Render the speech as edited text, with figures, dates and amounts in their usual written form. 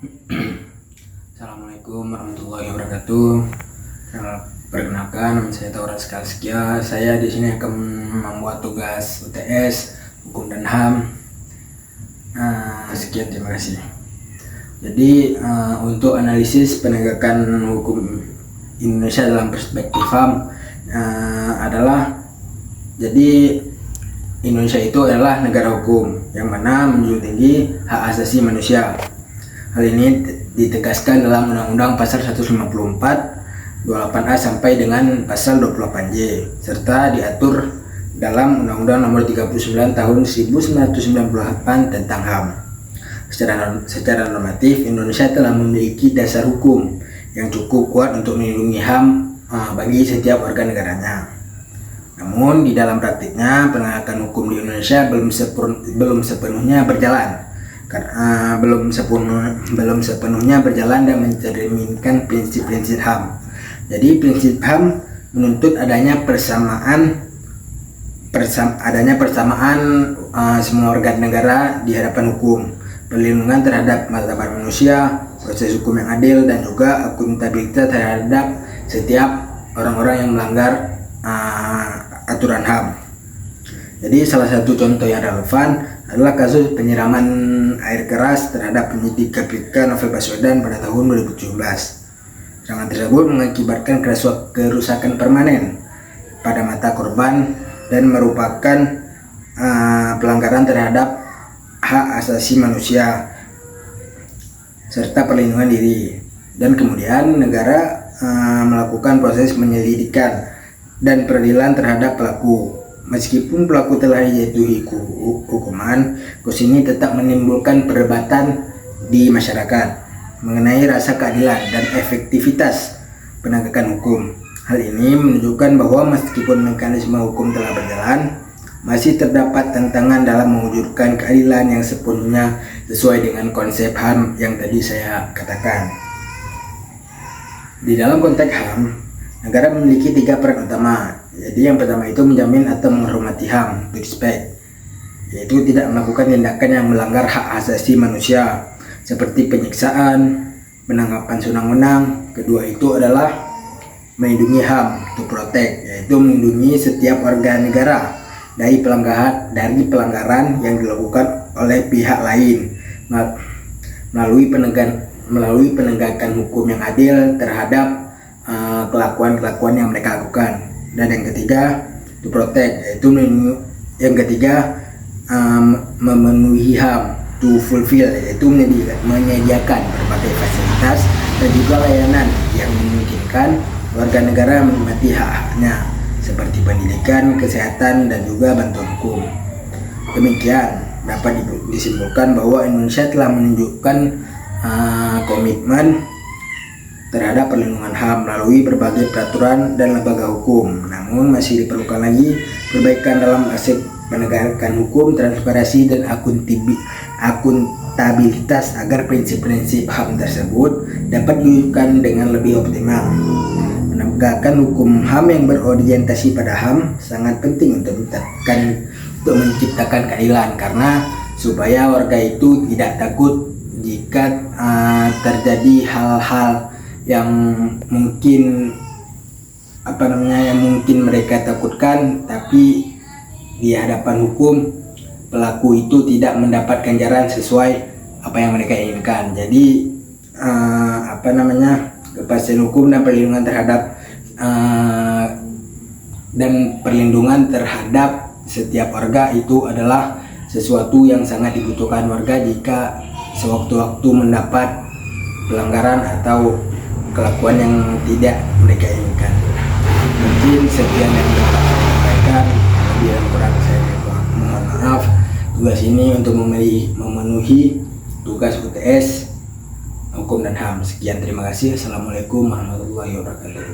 Assalamualaikum warahmatullahi wabarakatuh. Perkenalkan, nama saya Taurat Skalskia. Saya di sini akan membuat tugas UTS Hukum dan HAM. Sekian, terima kasih. Jadi untuk analisis penegakan hukum Indonesia dalam perspektif HAM adalah, jadi Indonesia itu adalah negara hukum yang mana menjunjung tinggi hak asasi manusia. Hal ini ditegaskan dalam Undang-Undang Pasal 154, 28A sampai dengan Pasal 28J, serta diatur dalam Undang-Undang Nomor 39 Tahun 1998 tentang HAM. Secara normatif, Indonesia telah memiliki dasar hukum yang cukup kuat untuk melindungi HAM bagi setiap warga negaranya. Namun di dalam praktiknya, penegakan hukum di Indonesia belum sepenuhnya berjalan. Belum sepenuhnya berjalan dan mencerminkan prinsip-prinsip HAM. Jadi prinsip HAM menuntut adanya persamaan semua warga negara di hadapan hukum, perlindungan terhadap martabat manusia, proses hukum yang adil, dan juga akuntabilitas terhadap setiap orang-orang yang melanggar aturan HAM. Jadi salah satu contoh yang relevan adalah kasus penyiraman air keras terhadap penyidik KPK Novel Baswedan pada tahun 2017. Serangan tersebut mengakibatkan kerusakan permanen pada mata korban dan merupakan pelanggaran terhadap hak asasi manusia serta perlindungan diri. Dan kemudian negara melakukan proses penyelidikan dan peradilan terhadap pelaku. Meskipun pelaku telah dijatuhi hukuman, kasus ini tetap menimbulkan perdebatan di masyarakat mengenai rasa keadilan dan efektivitas penegakan hukum. Hal ini menunjukkan bahwa meskipun mekanisme hukum telah berjalan, masih terdapat tantangan dalam mewujudkan keadilan yang sepenuhnya sesuai dengan konsep HAM yang tadi saya katakan. Di dalam konteks HAM, negara memiliki 3 peran utama. Jadi yang pertama itu menjamin atau menghormati HAM, respect, yaitu tidak melakukan tindakan yang melanggar hak asasi manusia seperti penyiksaan, penangkapan sewenang-wenang. Kedua itu adalah melindungi HAM, to protect, yaitu melindungi setiap warga negara dari pelanggaran yang dilakukan oleh pihak lain melalui penegakan hukum yang adil terhadap kelakuan-kelakuan yang mereka lakukan. Dan yang ketiga, to protect, yaitu memenuhi HAM, to fulfill, yaitu menyediakan berbagai fasilitas dan juga layanan yang memungkinkan warga negara menikmati hak-haknya seperti pendidikan, kesehatan, dan juga bantuan hukum. Demikian dapat disimpulkan bahwa Indonesia telah menunjukkan komitmen terhadap perlindungan HAM melalui berbagai peraturan dan lembaga hukum. Namun masih diperlukan lagi perbaikan dalam aspek penegakan hukum, transparansi, dan akuntabilitas agar prinsip-prinsip HAM tersebut dapat diwujudkan dengan lebih optimal. Penegakan hukum HAM yang berorientasi pada HAM sangat penting untuk menciptakan keadilan, karena supaya warga itu tidak takut jika terjadi hal-hal yang mungkin mereka takutkan, tapi di hadapan hukum pelaku itu tidak mendapat ganjaran sesuai apa yang mereka inginkan. Jadi kepastian hukum dan perlindungan terhadap setiap warga itu adalah sesuatu yang sangat dibutuhkan warga jika sewaktu-waktu mendapat pelanggaran atau kelakuan yang tidak mereka inginkan. Mungkin sekian yang dapat saya sampaikan, lebih dan kurang saya mohon maaf. Tugas ini untuk memenuhi tugas UTS Hukum dan HAM. Sekian, terima kasih. Assalamualaikum warahmatullahi wabarakatuh.